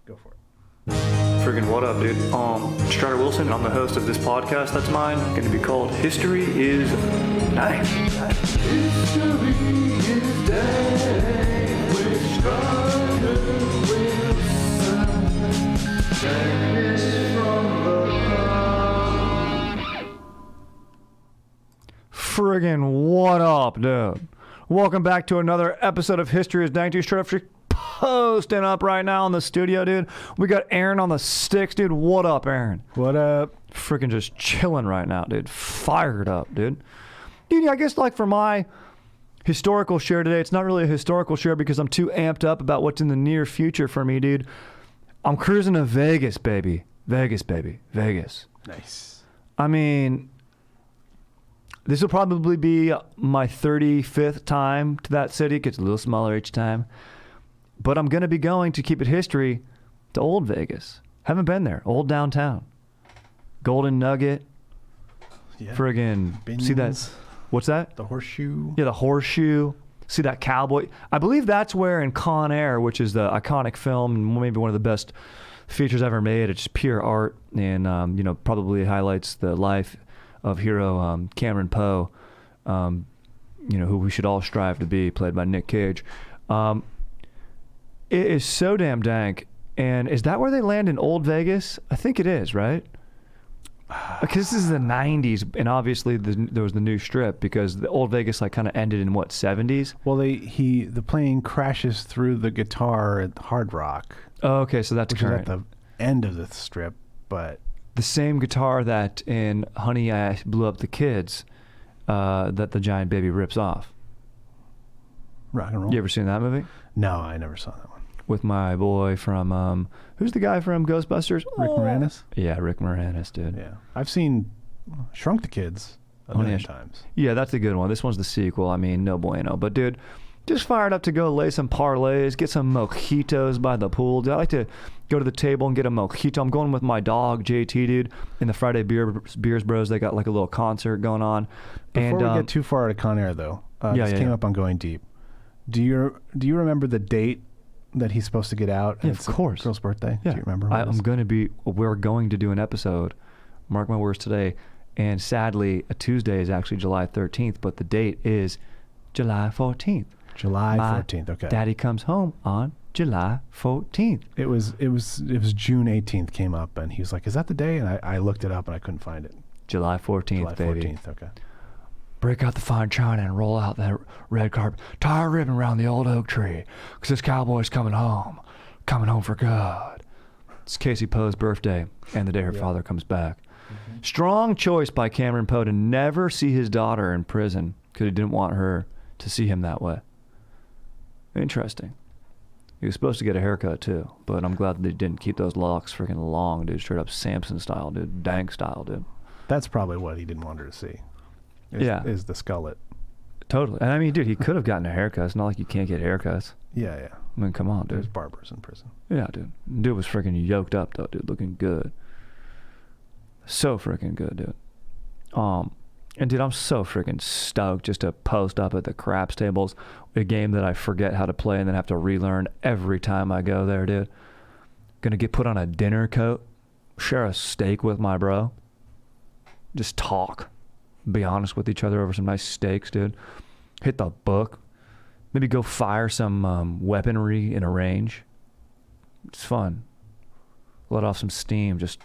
Go for it. Friggin' what up, dude? Strider Wilson, I'm the host of this podcast that's mine, going to be called History is Nice. History is Dank with Strider Wilson. Dankness from the ground. Friggin' what up, dude? Welcome back to another episode of History is Dank. Dude, straight up posting up right now in the studio, dude. We got Aaron on the sticks, dude. What up, Aaron? What up? Freaking just chilling right now, dude. Fired up, dude. Dude, I guess like for my historical share today, it's not really a historical share because I'm too amped up about what's in the near future for me, dude. I'm cruising to Vegas, baby. Vegas, baby. Vegas. Nice. I mean, this will probably be my 35th time to that city. It gets a little smaller each time. But I'm going to be going, to keep it history, to Old Vegas. Haven't been there. Old downtown. Golden Nugget. Yeah. Friggin' Bins. See that? What's that? The horseshoe. Yeah, the horseshoe. See that cowboy? I believe that's where in Con Air, which is the iconic film and maybe one of the best features ever made. It's just pure art and, probably highlights the life of hero Cameron Poe, who we should all strive to be, played by Nick Cage. It is so damn dank. And is that where they land in Old Vegas? I think it is, right? Because this is the 90s, and obviously there was the new strip because the Old Vegas kind of ended in what, 70s? Well, the plane crashes through the guitar at Hard Rock. Oh, okay, so that's which current. is at the end of the strip, but the same guitar that in Honey, I Blew Up the Kids that the giant baby rips off. Rock and roll. You ever seen that movie? No, I never saw that one. With my boy from, who's the guy from Ghostbusters? Rick Moranis? Yeah, Rick Moranis, dude. Yeah. I've seen Shrunk the Kids a million times. Yeah, that's a good one. This one's the sequel. I mean, no bueno. But, dude, just fired up to go lay some parlays, get some mojitos by the pool. Dude, I like to go to the table and get a mojito. I'm going with my dog, JT, dude, in the Friday Beers Bros. They got like a little concert going on. Before we get too far out of Con Air, though, this came up on Going Deep. Do you remember the date that he's supposed to get out? Yeah, of course. Girl's birthday. Yeah. Do you remember? We're going to do an episode, mark my words today, and sadly, a Tuesday is actually July 13th, but the date is July 14th. July 14th, okay. Daddy comes home on July 14th. It was June 18th came up, and he was like, is that the day? And I looked it up, and I couldn't find it. July 14th, July 14th, baby. okay. Break out the fine china and roll out that red carpet. Tie a ribbon around the old oak tree, because this cowboy's coming home for good. It's Casey Poe's birthday and the day her father comes back. Mm-hmm. Strong choice by Cameron Poe to never see his daughter in prison because he didn't want her to see him that way. Interesting. He was supposed to get a haircut too, but I'm glad that they didn't keep those locks freaking long, dude. Straight up Samson style, dude. Dank style, dude. That's probably what he didn't want her to see. Is the skullet. Totally. And I mean, dude, he could have gotten a haircut. It's not like you can't get haircuts. Yeah. I mean, come on, dude. There's barbers in prison. Yeah, dude. Dude was freaking yoked up, though, dude. Looking good. So freaking good, dude. And, dude, I'm so freaking stoked just to post up at the craps tables, a game that I forget how to play and then have to relearn every time I go there, dude. Gonna get put on a dinner coat, share a steak with my bro. Just talk. Be honest with each other over some nice steaks, dude. Hit the book. Maybe go fire some weaponry in a range. It's fun. Let off some steam. Just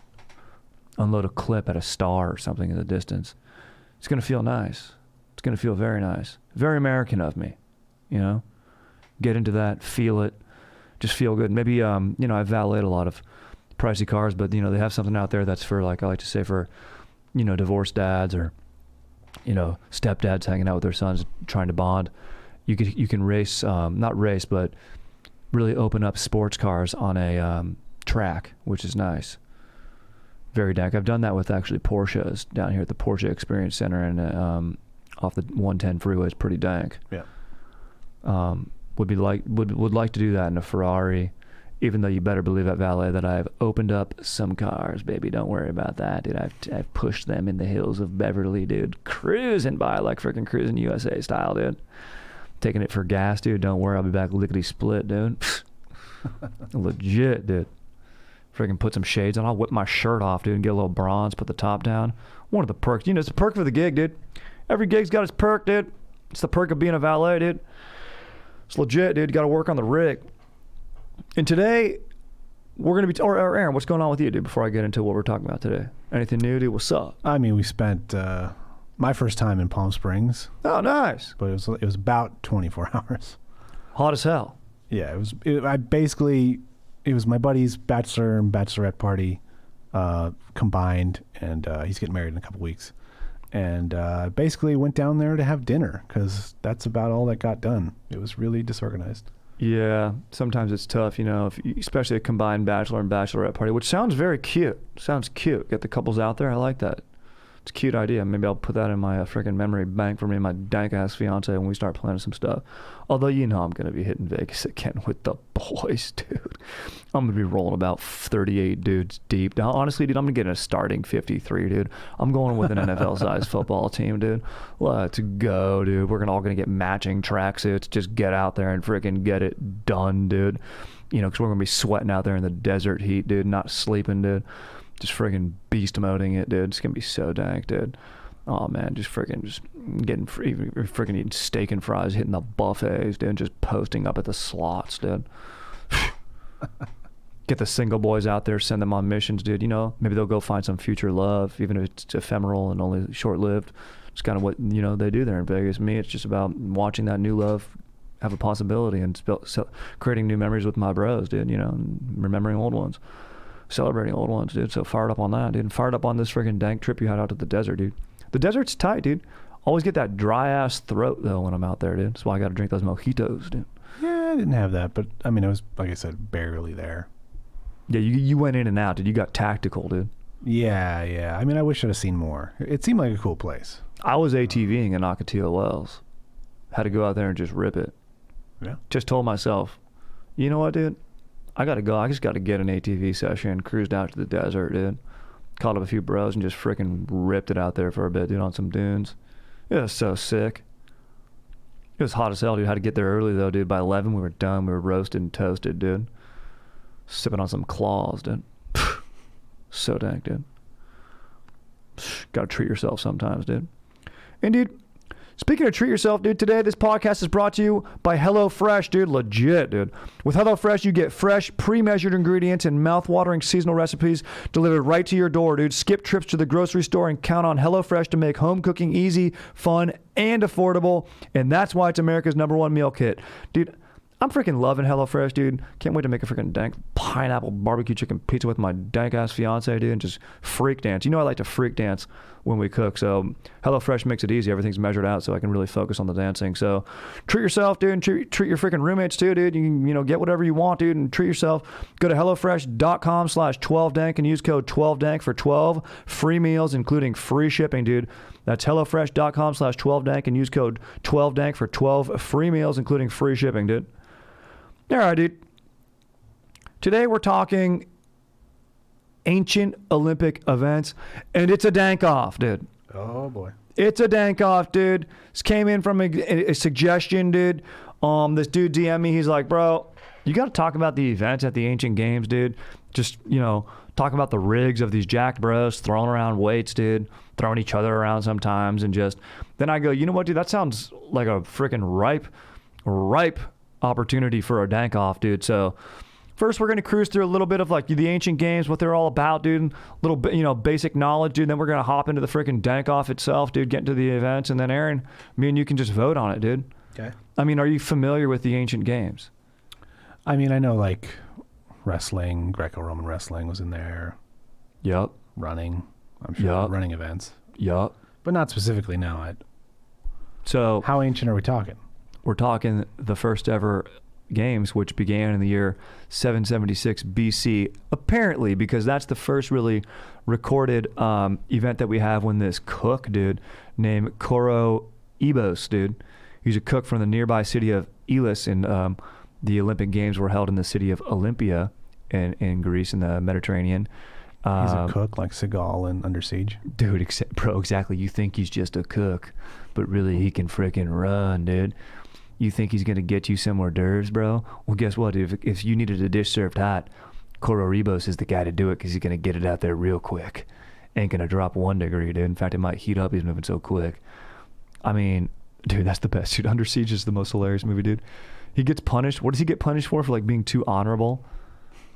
unload a clip at a star or something in the distance. It's going to feel nice. It's going to feel very nice. Very American of me, Get into that, feel it, just feel good. Maybe, I valeted a lot of pricey cars, but, they have something out there that's for, I like to say for, divorced dads or, stepdads hanging out with their sons trying to bond. You can race, not race, but really open up sports cars on a track, which is nice. Very dank. I've done that with actually Porsches down here at the Porsche Experience Center and off the 110 freeway. It's pretty dank. Yeah. Would like to do that in a Ferrari, even though you better believe at Valet that I've opened up some cars, baby. Don't worry about that, dude. I've pushed them in the hills of Beverly, dude. Cruising by like freaking Cruising USA style, dude. Taking it for gas, dude. Don't worry, I'll be back lickety split, dude. Legit, dude. Freaking put some shades on. I'll whip my shirt off, dude, and get a little bronze, put the top down. One of the perks. You know, it's a perk for the gig, dude. Every gig's got its perk, dude. It's the perk of being a valet, dude. It's legit, dude. You got to work on the rig. And today, we're going to be... Or Aaron, what's going on with you, dude, before I get into what we're talking about today? Anything new, dude? What's up? I mean, we spent my first time in Palm Springs. Oh, nice. But it was about 24 hours. Hot as hell. Yeah, it was my buddy's bachelor and bachelorette party combined, and he's getting married in a couple weeks. And basically went down there to have dinner because that's about all that got done. It was really disorganized. Yeah, sometimes it's tough, you know, especially a combined bachelor and bachelorette party, which sounds very cute. Sounds cute. Get the couples out there. I like that. It's a cute idea. Maybe I'll put that in my freaking memory bank for me and my dank-ass fiance when we start planning some stuff. Although, you know, I'm going to be hitting Vegas again with the boys, dude. I'm going to be rolling about 38 dudes deep. Now, honestly, dude, I'm going to get a starting 53, dude. I'm going with an NFL-sized football team, dude. Let's go, dude. We're all going to get matching tracksuits. Just get out there and freaking get it done, dude. You know, because we're going to be sweating out there in the desert heat, dude, not sleeping, dude. Just freaking beast moding it, dude. It's gonna be so dank, dude. Oh man, just getting freaking eating steak and fries, hitting the buffets, dude. Just posting up at the slots, dude. Get the single boys out there, send them on missions, dude. You know, maybe they'll go find some future love, even if it's ephemeral and only short-lived. It's kind of what, you know, they do there in Vegas. Me, it's just about watching that new love have a possibility and creating new memories with my bros, dude. You know, and remembering old ones. Celebrating old ones, dude. So fired up on that, dude. Fired up on this freaking dank trip you had out to the desert, dude. The desert's tight, dude. Always get that dry ass throat though when I'm out there, dude. That's why I got to drink those mojitos, dude. Yeah, I didn't have that, but I mean, it was, like I said, barely there. Yeah, you went in and out, dude. You got tactical, dude. Yeah. I mean, I wish I'd have seen more. It seemed like a cool place. I was ATVing in Ocotillo Wells. Had to go out there and just rip it. Yeah. Just told myself, you know what, dude? I gotta go. I just gotta get an ATV session. Cruised out to the desert, dude. Called up a few bros and just freaking ripped it out there for a bit, dude, on some dunes. It was so sick. It was hot as hell, dude. Had to get there early though, dude. By 11, we were done. We were roasted and toasted, dude. Sipping on some claws, dude. So dank, dude. Gotta treat yourself sometimes, dude. And dude, speaking of treat yourself, dude, today this podcast is brought to you by HelloFresh, dude. Legit, dude. With HelloFresh, you get fresh, pre-measured ingredients and mouth-watering seasonal recipes delivered right to your door, dude. Skip trips to the grocery store and count on HelloFresh to make home cooking easy, fun, and affordable. And that's why it's America's #1 meal kit. Dude, I'm freaking loving HelloFresh, dude. Can't wait to make a freaking dank pineapple barbecue chicken pizza with my dank-ass fiance, dude, and just freak dance. You know I like to freak dance when we cook, so HelloFresh makes it easy. Everything's measured out, so I can really focus on the dancing. So treat yourself, dude, and treat your freaking roommates, too, dude. You can, you know, get whatever you want, dude, and treat yourself. Go to HelloFresh.com/12dank and use code 12dank for 12 free meals, including free shipping, dude. That's HelloFresh.com/12dank and use code 12dank for 12 free meals, including free shipping, dude. All right, dude. Today we're talking ancient Olympic events, and it's a dank off, dude. Oh, boy. It's a dank off, dude. This came in from a suggestion, dude. This dude DM'd me. He's like, bro, you got to talk about the events at the ancient games, dude. Just, you know, talk about the rigs of these jacked bros throwing around weights, dude. Throwing each other around sometimes, and just... Then I go, you know what, dude? That sounds like a freaking ripe opportunity for a dank off, dude. So first we're going to cruise through a little bit of like the ancient games, what they're all about, dude. A little bit, you know, basic knowledge, dude. Then we're going to hop into the freaking dank off itself, dude. Get into the events, and then Aaron, me and you can just vote on it, dude. Okay. I mean, are you familiar with the ancient games? I mean, I know like wrestling, Greco-Roman wrestling was in there. Yep. Running, I'm sure. Yep. Running events. Yep. But not specifically now. So how ancient are we talking? We're talking the first ever games, which began in the year 776 BC, apparently, because that's the first really recorded event that we have when this cook, dude, named Koroibos, dude. He's a cook from the nearby city of Elis, and the Olympic Games were held in the city of Olympia in Greece in the Mediterranean. He's a cook like Seagal in Under Siege. Dude, bro, exactly. You think he's just a cook, but really he can freaking run, dude. You think he's going to get you some hors d'oeuvres, bro? Well, guess what? If you needed a dish served hot, Cororibos is the guy to do it because he's going to get it out there real quick. Ain't going to drop 1 degree, dude. In fact, it might heat up. He's moving so quick. I mean, dude, that's the best, dude. Under Siege is the most hilarious movie, dude. He gets punished. What does he get punished for? For like being too honorable?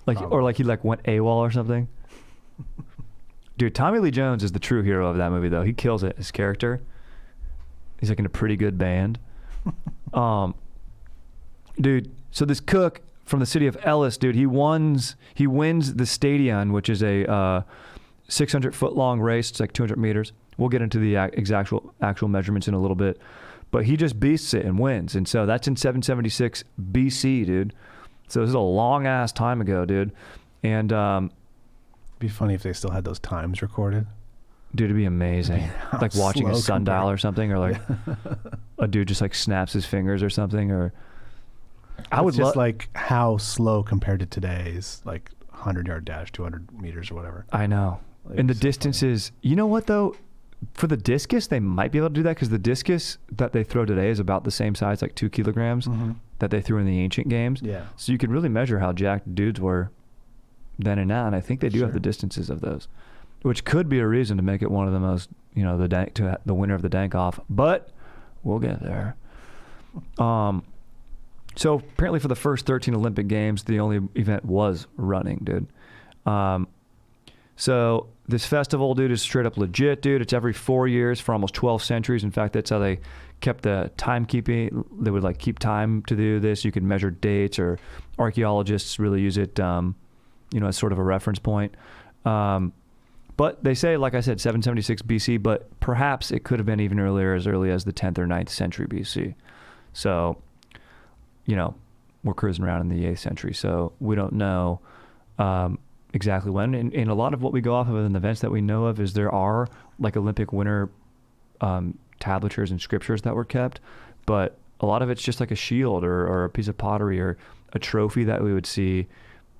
Like, or like he like went AWOL or something? Dude, Tommy Lee Jones is the true hero of that movie, though. He kills it. His character. He's like in a pretty good band. Dude, so this cook from the city of Ellis, dude, he wins the Stadion, which is a 600-foot long race. It's like 200 meters. We'll get into the actual measurements in a little bit. But he just beasts it and wins. And so that's in 776 BC, dude. So this is a long-ass time ago, dude. And It'd be funny if they still had those times recorded. dude, it'd be amazing. Like watching a sundial or something, or like a dude just like snaps his fingers or something, or I would just like how slow compared to today's like 100-yard dash, 200 meters or whatever. I know. Like, And the so distances, you know what though? For the discus, they might be able to do that because the discus that they throw today is about the same size, like 2 kilograms, that they threw in the ancient games. Yeah. So you could really measure how jacked dudes were then and now. And I think they do have the distances of those, which could be a reason to make it one of the most, you know, the winner of the Dank Off. But we'll get there. So apparently for the first 13 Olympic Games, the only event was running, dude. So this festival, dude, is straight up legit, dude. It's every 4 years for almost 12 centuries. In fact, that's how they kept the timekeeping. They would like keep time to do this. You could measure dates, or archaeologists really use it, you know, as sort of a reference point. But they say, like I said, 776 BC, but perhaps it could have been even earlier, as early as the 10th or 9th century BC. So, you know, we're cruising around in the 8th century, so we don't know exactly when. And a lot of what we go off of in the events that we know of is there are like Olympic winter tablatures and scriptures that were kept, but a lot of it's just like a shield or a piece of pottery or a trophy that we would see.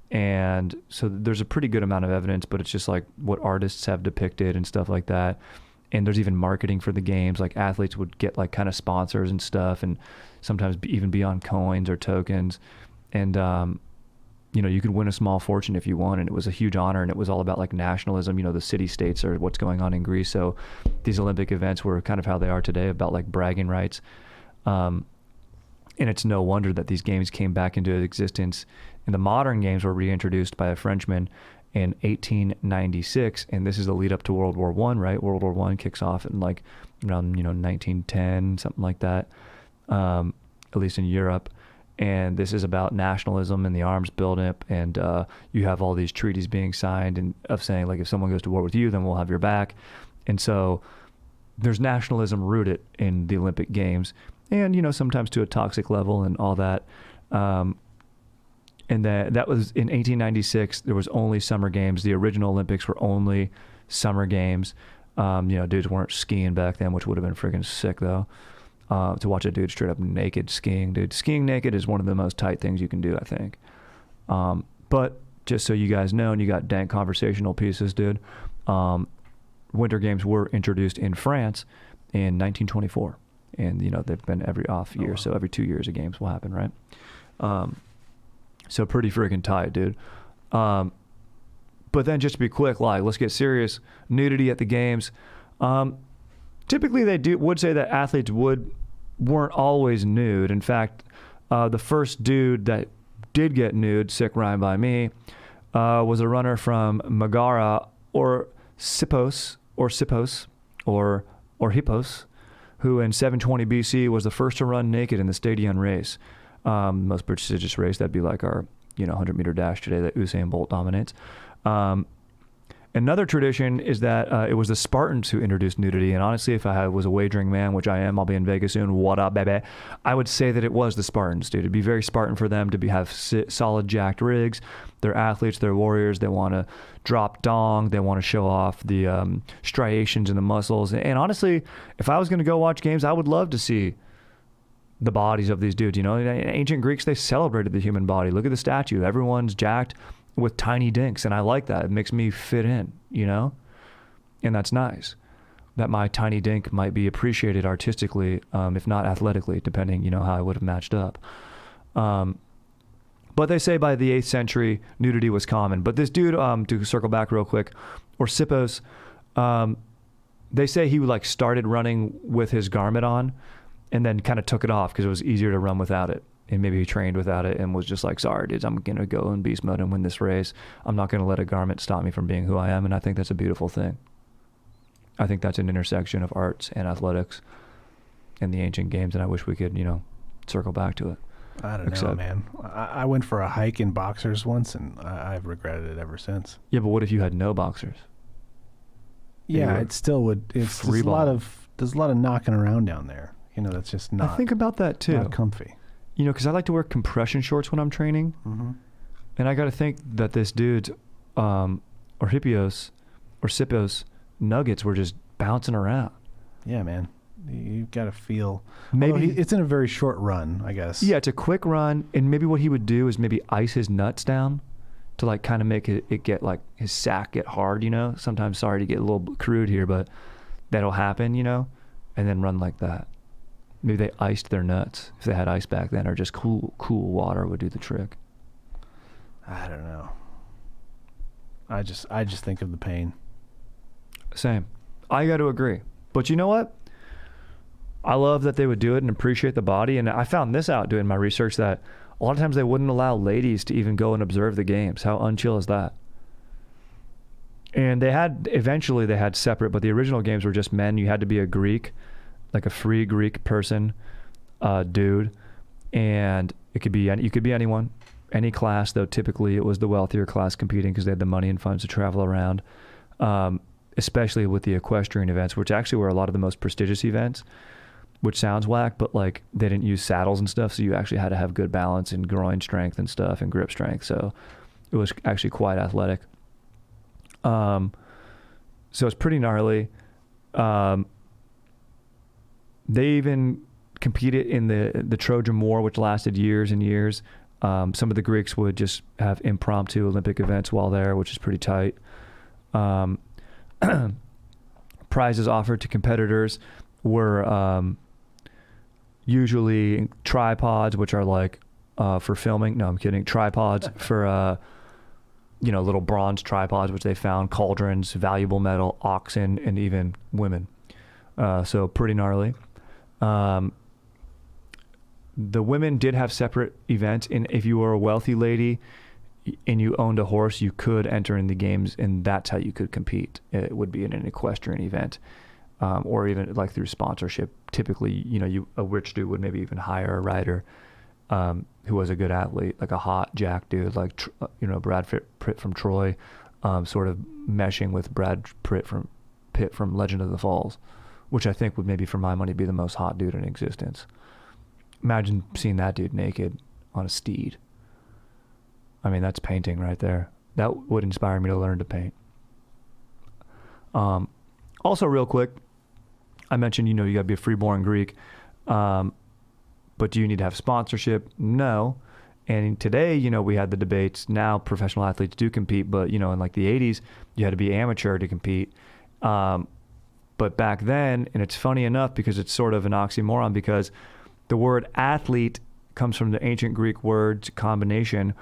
And so there's a pretty good amount of evidence, but it's just like what artists have depicted and stuff like that. And there's even marketing for the games. Like athletes would get like kind of sponsors and stuff, and sometimes even be on coins or tokens. And, you know, you could win a small fortune if you won, and it was a huge honor, and it was all about like nationalism. You know, the city states are what's going on in Greece. So these Olympic events were kind of how they are today, about like bragging rights. And it's no wonder that these games came back into existence. And the modern games were reintroduced by a Frenchman in 1896, and this is the lead up to World War I, right? World War I kicks off in like around, you know, 1910, something like that, at least in Europe. And this is about nationalism and the arms buildup, and you have all these treaties being signed and of saying like, if someone goes to war with you, then we'll have your back. And so there's nationalism rooted in the Olympic Games, and, you know, sometimes to a toxic level and all that. And that was in 1896. There was only summer games. The original Olympics were only summer games. You know, dudes weren't skiing back then, which would have been freaking sick though. To watch a dude straight up naked skiing, dude. Skiing naked is one of the most tight things you can do, I think. But just so you guys know, and you got dank conversational pieces, dude. Winter Games were introduced in France in 1924. And, you know, they've been every off year. So every 2 years, a games will happen, right? So pretty freaking tight, dude. But then just to be quick, like, let's get serious. Nudity at the games. Typically they would say that athletes weren't always nude. In fact, the first dude that did get nude, sick rhyme by me, was a runner from Megara or Hippos, who in 720 BC was the first to run naked in the Stadion race. Most prestigious race, that'd be like our, you know, 100-meter dash today that Usain Bolt dominates. Another tradition is that it was the Spartans who introduced nudity. And honestly, if I was a wagering man, which I am, I'll be in Vegas soon. What up, baby? I would say that it was the Spartans, dude. It'd be very Spartan for them to have solid jacked rigs. They're athletes, they're warriors. They want to drop dong. They want to show off the striations in the muscles. And honestly, if I was going to go watch games, I would love to see the bodies of these dudes. You know, in ancient Greeks, they celebrated the human body. Look at the statue. Everyone's jacked with tiny dinks, and I like that. It makes me fit in, you know? And that's nice. That my tiny dink might be appreciated artistically, if not athletically, depending, you know, how I would have matched up. But they say by the 8th century, nudity was common. But this dude, to circle back real quick, Orsippos, they say he like started running with his garment on and then kind of took it off because it was easier to run without it. And maybe he trained without it and was just like, sorry, dudes, I'm going to go in beast mode and win this race. I'm not going to let a garment stop me from being who I am. And I think that's a beautiful thing. I think that's an intersection of arts and athletics and the ancient games. And I wish we could, circle back to it. I don't know, man. I went for a hike in boxers once, and I've regretted it ever since. Yeah, but what if you had no boxers? Yeah, it still would. There's a lot of knocking around down there. That's just not. I think about that too. Not comfy. Because I like to wear compression shorts when I'm training, and I got to think that this dude's Orsippos nuggets were just bouncing around. Yeah, man. You've got to feel. Maybe it's in a very short run, I guess. Yeah, it's a quick run, and maybe what he would do is maybe ice his nuts down to like kind of make it get like his sack get hard. Sometimes, sorry to get a little crude here, but that'll happen. And then run like that. Maybe they iced their nuts if they had ice back then, or just cool water would do the trick. I don't know. I just think of the pain. Same. I got to agree. But you know what? I love that they would do it and appreciate the body. And I found this out doing my research, that a lot of times they wouldn't allow ladies to even go and observe the games. How unchill is that? And eventually they had separate, but the original games were just men. You had to be a Greek, like a free Greek person, dude. And you could be anyone, any class, though typically it was the wealthier class competing because they had the money and funds to travel around. Especially with the equestrian events, which actually were a lot of the most prestigious events, which sounds whack, but like they didn't use saddles and stuff, so you actually had to have good balance and groin strength and stuff and grip strength. So it was actually quite athletic. So it's pretty gnarly. They even competed in the Trojan War, which lasted years and years. Some of the Greeks would just have impromptu Olympic events while there, which is pretty tight. Prizes offered to competitors were usually tripods, which are like for filming. No, I'm kidding. Tripods for little bronze tripods, which they found, cauldrons, valuable metal, oxen, and even women. So pretty gnarly. The women did have separate events, and if you were a wealthy lady and you owned a horse, you could enter in the games, and that's how you could compete. It would be in an equestrian event, or even like through sponsorship. Typically, a rich dude would maybe even hire a rider who was a good athlete, like a hot jack dude, like Brad Pitt from Troy, sort of meshing with Brad Pitt from Legend of the Falls, which I think would maybe, for my money, be the most hot dude in existence. Imagine seeing that dude naked on a steed. I mean, that's painting right there. That would inspire me to learn to paint. Also, real quick, I mentioned, you got to be a freeborn Greek. But do you need to have sponsorship? No. And today, we had the debates. Now professional athletes do compete, but, in like the 80s, you had to be amateur to compete. But back then, and it's funny enough because it's sort of an oxymoron, because the word athlete comes from the ancient Greek word combination,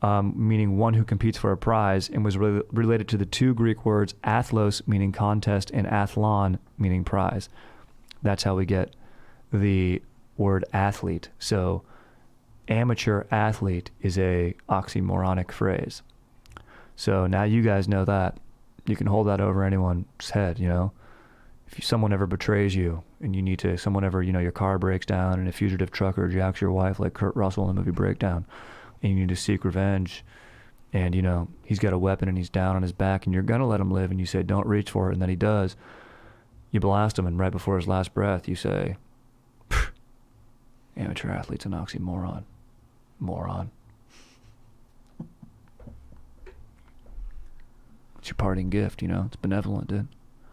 meaning one who competes for a prize, and was related to the two Greek words athlos, meaning contest, and athlon, meaning prize. That's how we get the word athlete. So amateur athlete is a oxymoronic phrase. So now you guys know that. You can hold that over anyone's head, If someone ever betrays you and you need to, someone ever, your car breaks down and a fugitive trucker jacks your wife like Kurt Russell in the movie Breakdown, and you need to seek revenge, and he's got a weapon and he's down on his back and you're going to let him live, and you say, don't reach for it, and then he does. You blast him, and right before his last breath you say, amateur athlete's an oxymoron. Moron. It's your parting gift, it's benevolent, dude.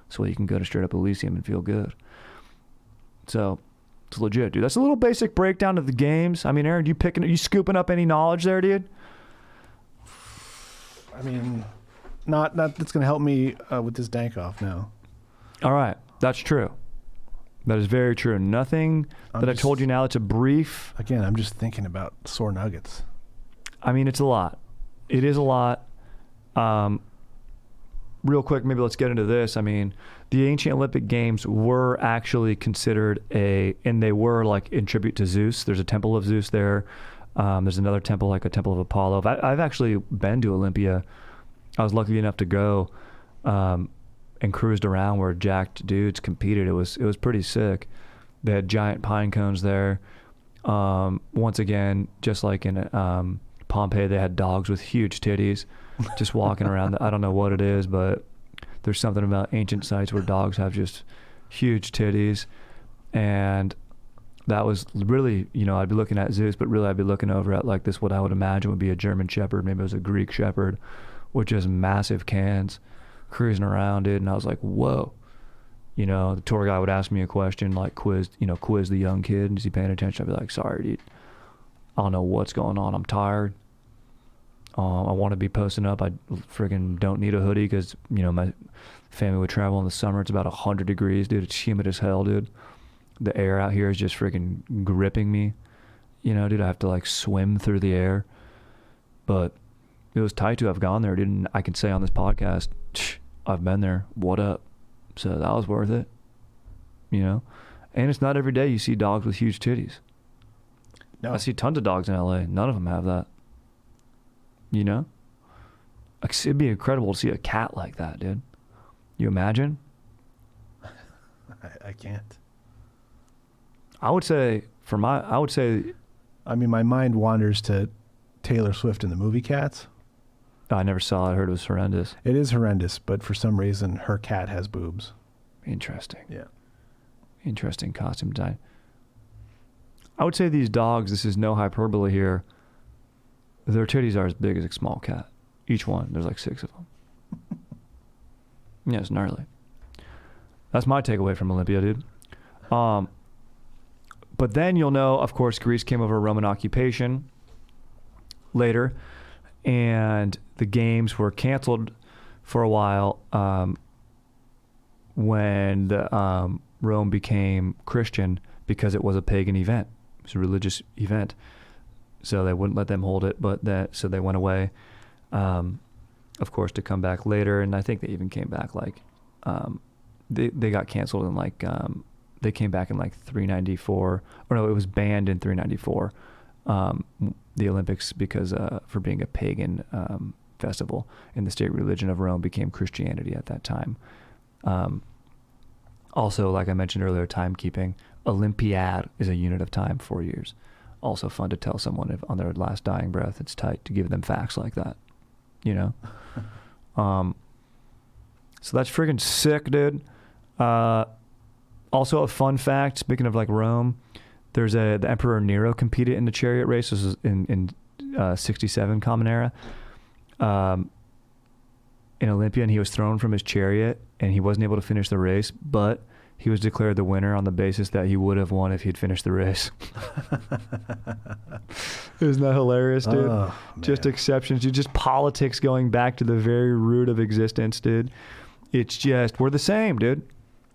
So you can go to straight up Elysium and feel good. So it's legit, dude. That's a little basic breakdown of the games. I mean, Aaron, you scooping up any knowledge there, dude? I mean, not that's gonna help me with this Dank Off now. All right, that's true. That is very true. Nothing that I told you now. It's a brief. Again, I'm just thinking about sore nuggets. I mean, it's a lot. It is a lot. Real quick, maybe let's get into this. I mean, the ancient Olympic Games were actually considered and they were like in tribute to Zeus. There's a temple of Zeus there. There's another temple, like a temple of Apollo. I've actually been to Olympia. I was lucky enough to go and cruised around where jacked dudes competed. It was pretty sick. They had giant pine cones there. Once again, just like in Pompeii, they had dogs with huge titties just walking around. I don't know what it is, but there's something about ancient sites where dogs have just huge titties. And that was really, I'd be looking at Zeus, but really I'd be looking over at like this, what I would imagine would be a German Shepherd. Maybe it was a Greek Shepherd with just massive cans cruising around, dude. And I was like, whoa. The tour guy would ask me a question, like quiz the young kid. Is he paying attention? I'd be like, sorry, dude. I don't know what's going on. I'm tired. I want to be posting up. I friggin' don't need a hoodie because, my family would travel in the summer. It's about 100 degrees, dude. It's humid as hell, dude. The air out here is just friggin' gripping me. Dude, I have to like swim through the air. But it was tight to have gone there, dude. And I can say on this podcast, I've been there. What up? So that was worth it. And it's not every day you see dogs with huge titties. No. I see tons of dogs in LA. None of them have that. It'd be incredible to see a cat like that, dude. You imagine? I can't. I mean, my mind wanders to Taylor Swift in the movie Cats. I never saw it. I heard it was horrendous. It is horrendous, but for some reason, her cat has boobs. Interesting. Yeah. Interesting costume design. I would say these dogs, this is no hyperbole here, their titties are as big as a small cat. Each one. There's like 6 of them. Yeah, it's gnarly. That's my takeaway from Olympia, dude. But then you'll know, of course, Greece came over Roman occupation later, and the games were canceled for a while when Rome became Christian because it was a pagan event. It was a religious event. So they wouldn't let them hold it, so they went away, of course, to come back later. And I think they even came back like, they got canceled in like, they came back in like 394, or no, it was banned in 394, the Olympics, because for being a pagan festival, and the state religion of Rome became Christianity at that time. Also, like I mentioned earlier, timekeeping. Olympiad is a unit of time, 4 years. Also fun to tell someone if on their last dying breath. It's tight to give them facts like that, So that's freaking sick, dude. Also a fun fact, speaking of like Rome, there's the Emperor Nero competed in the chariot race. This was in 67 Common Era. In Olympia, and he was thrown from his chariot and he wasn't able to finish the race, but he was declared the winner on the basis that he would have won if he'd finished the race. Isn't that hilarious, dude? Oh, just exceptions. Just politics going back to the very root of existence, dude. It's just, we're the same, dude.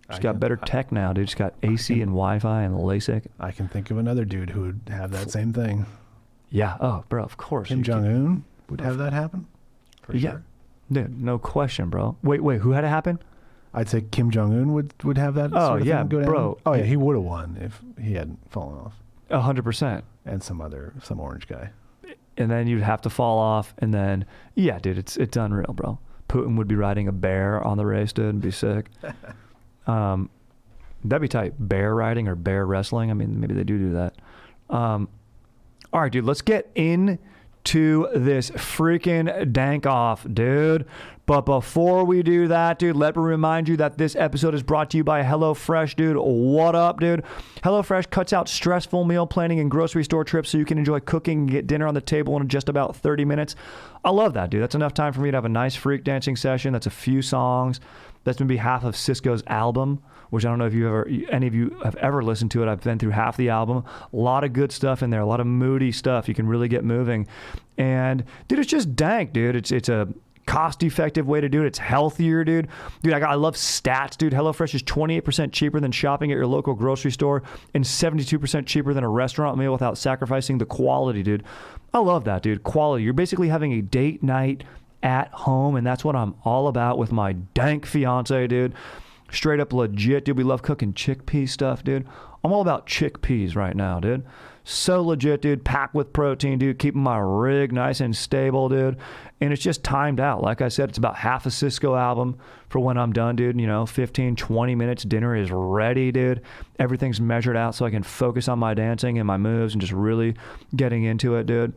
Just got better tech now, dude. Just got AC and Wi-Fi and LASIK. I can think of another dude who would have that same thing. Yeah. Oh, bro, of course. Kim Jong-un would have that happen? For sure. Dude, no question, bro. Wait, who had it happen? I'd say Kim Jong-un would have that sort of thing go down. Bro. Oh, yeah, he would have won if he hadn't fallen off. 100%. And some orange guy. And then you'd have to fall off, and then, yeah, dude, it's unreal, bro. Putin would be riding a bear on the race, dude, and be sick. That'd be tight. Bear riding or bear wrestling. I mean, maybe they do that. All right, dude, let's get into this freaking Dank Off, dude. But before we do that, dude, let me remind you that this episode is brought to you by HelloFresh, dude. What up, dude? HelloFresh cuts out stressful meal planning and grocery store trips so you can enjoy cooking and get dinner on the table in just about 30 minutes. I love that, dude. That's enough time for me to have a nice freak dancing session. That's a few songs. That's maybe half of Cisco's album, which I don't know if any of you have ever listened to it. I've been through half the album. A lot of good stuff in there, a lot of moody stuff. You can really get moving. And, dude, it's just dank, dude. It's a cost-effective way to do it. It's healthier, dude. Dude, I love stats, dude. HelloFresh is 28% cheaper than shopping at your local grocery store and 72% cheaper than a restaurant meal without sacrificing the quality, dude. I love that, dude. Quality. You're basically having a date night at home, and that's what I'm all about with my dank fiance, dude. Straight up legit, dude. We love cooking chickpea stuff, dude. I'm all about chickpeas right now, dude. So legit, dude. Packed with protein, dude. Keeping my rig nice and stable, dude. And it's just timed out. Like I said, it's about half a Cisco album for when I'm done, dude. 15, 20 minutes. Dinner is ready, dude. Everything's measured out so I can focus on my dancing and my moves and just really getting into it, dude.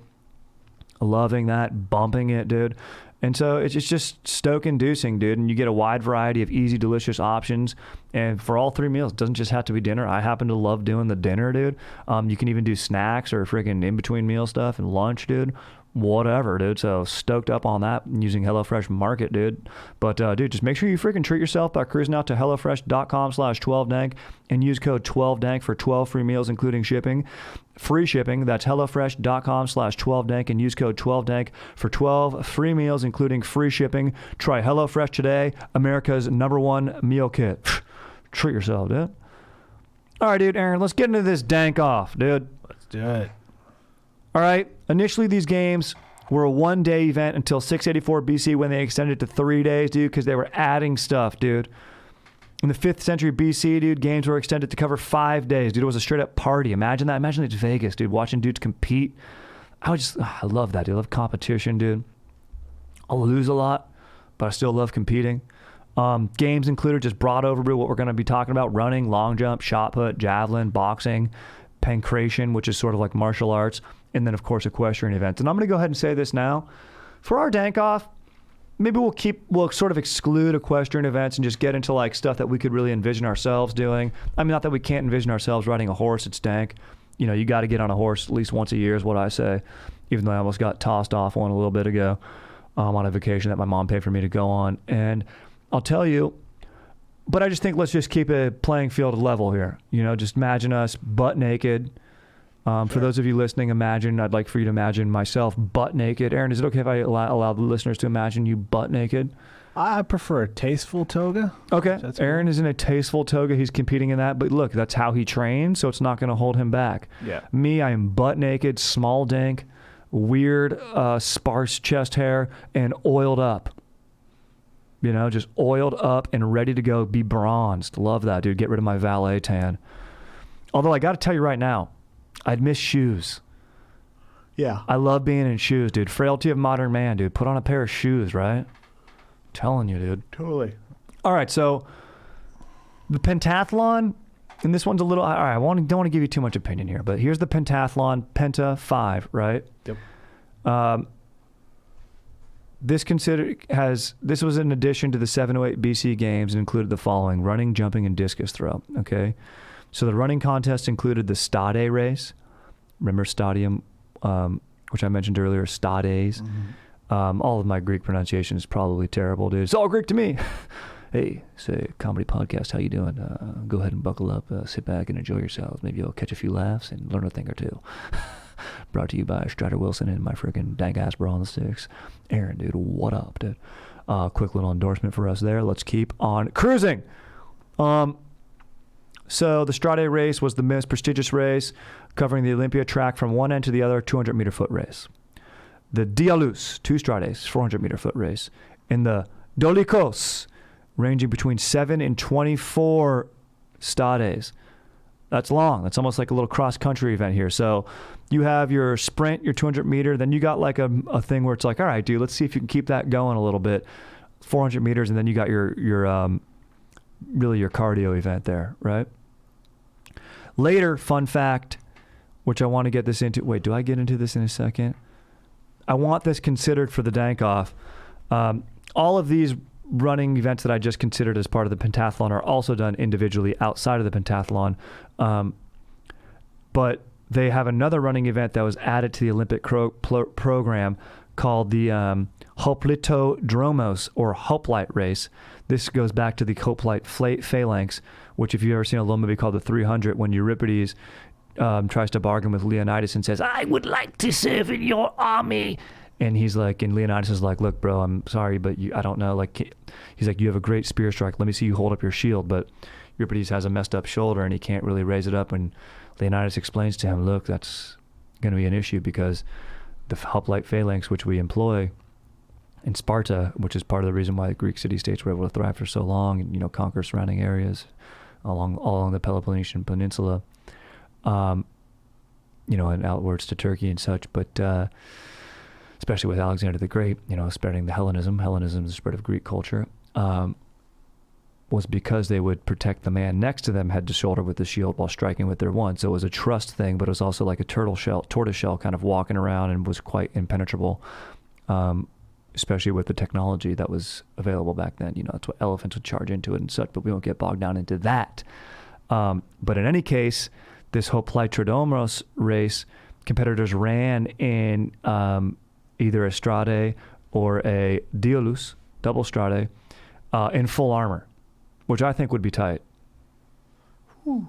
Loving that. Bumping it, dude. And so it's just stoke-inducing, dude. And you get a wide variety of easy, delicious options. And for all 3 meals, it doesn't just have to be dinner. I happen to love doing the dinner, dude. You can even do snacks or freaking in-between meal stuff and lunch, dude. Whatever, dude. So stoked up on that using HelloFresh Market, dude. But, dude, just make sure you freaking treat yourself by cruising out to HelloFresh.com/12dank and use code 12dank for 12 free meals, including shipping. Free shipping. That's HelloFresh.com/12dank and use code 12dank for 12 free meals, including free shipping. Try HelloFresh today, America's #1 meal kit. Treat yourself, dude. All right, dude, Aaron, let's get into this dank off, dude. Let's do it. All right. Initially, these games were a 1-day event until 684 BC when they extended to 3 days, dude, because they were adding stuff, dude. In the 5th century BC, dude, games were extended to cover 5 days. Dude, it was a straight-up party. Imagine that. Imagine it's Vegas, dude, watching dudes compete. I love that, dude. I love competition, dude. I'll lose a lot, but I still love competing. Games included just broad overview what we're going to be talking about: running, long jump, shot put, javelin, boxing, pancration, which is sort of like martial arts, and then, of course, equestrian events. And I'm going to go ahead and say this now. For our dank off, maybe we'll sort of exclude equestrian events and just get into like stuff that we could really envision ourselves doing. I mean, not that we can't envision ourselves riding a horse. It's dank. You got to get on a horse at least once a year is what I say, even though I almost got tossed off one a little bit ago on a vacation that my mom paid for me to go on. And I'll tell you, but I just think let's just keep a playing field level here. Just imagine us butt naked. Sure. For those of you listening, I'd like for you to imagine myself butt naked. Aaron, is it okay if I allow the listeners to imagine you butt naked? I prefer a tasteful toga. Okay. Aaron is in a tasteful toga. He's competing in that. But look, that's how he trains, so it's not going to hold him back. Yeah. Me, I am butt naked, small dank, weird, sparse chest hair, and oiled up. Just oiled up and ready to go, be bronzed. Love that, dude. Get rid of my valet tan. Although I got to tell you right now, I'd miss shoes. Yeah. I love being in shoes, dude. Frailty of modern man, dude. Put on a pair of shoes, right? Telling you, dude. Totally. All right, so the pentathlon, and this one's a little, all right, don't want to give you too much opinion here, but here's the pentathlon, Penta 5, right? Yep. This was in addition to the 708 BC games and included the following: running, jumping, and discus throw, okay? So the running contest included the Stade race. Remember stadium, which I mentioned earlier, Stades. Mm-hmm. All of my Greek pronunciation is probably terrible, dude. It's all Greek to me. Hey, say comedy podcast, how you doing? Go ahead and buckle up, sit back and enjoy yourselves. Maybe you'll catch a few laughs and learn a thing or two. Brought to you by Strider Wilson and my freaking dank ass bra on the sticks. Aaron, dude, what up, dude? Quick little endorsement for us there. Let's keep on cruising. So the Stade race was the most prestigious race, covering the Olympia track from one end to the other, 200-meter foot race. The Dialus, 2 Strades, 400-meter foot race. And the Dolikos, ranging between 7 and 24 Stades. That's long. That's almost like a little cross-country event here. So you have your sprint, your 200-meter, then you got like a thing where it's like, all right, dude, let's see if you can keep that going a little bit. 400 meters, and then you got your really your cardio event there, right? Later, fun fact, which I want to get this into. Wait, do I get into this in a second? I want this considered for the dank off. All of these running events that I just considered as part of the pentathlon are also done individually outside of the pentathlon. But they have another running event that was added to the Olympic program called the Hoplitodromos or Hoplite race. This goes back to the Hoplite phalanx, which if you've ever seen a little movie called The 300, when Euripides tries to bargain with Leonidas and says, I would like to serve in your army. And he's like, and Leonidas is like, look, bro, I'm sorry, but I don't know. Like, he's like, you have a great spear strike. Let me see you hold up your shield. But Euripides has a messed up shoulder and he can't really raise it up. And Leonidas explains to him, look, that's going to be an issue because the hoplite phalanx, which we employ in Sparta, which is part of the reason why the Greek city-states were able to thrive for so long and, you know, conquer surrounding areas along the Peloponnesian Peninsula, you know, and outwards to Turkey and such. But especially with Alexander the Great, you know, spreading the Hellenism is the spread of Greek culture, was because they would protect the man next to them head to shoulder with the shield while striking with their one. So it was a trust thing, but it was also like a tortoise shell kind of walking around and was quite impenetrable, especially with the technology that was available back then. You know, that's what elephants would charge into it and such, but we won't get bogged down into that. But in any case, this Hoplite race, competitors ran in either a strade or a diolus, double strade, in full armor, which I think would be tight.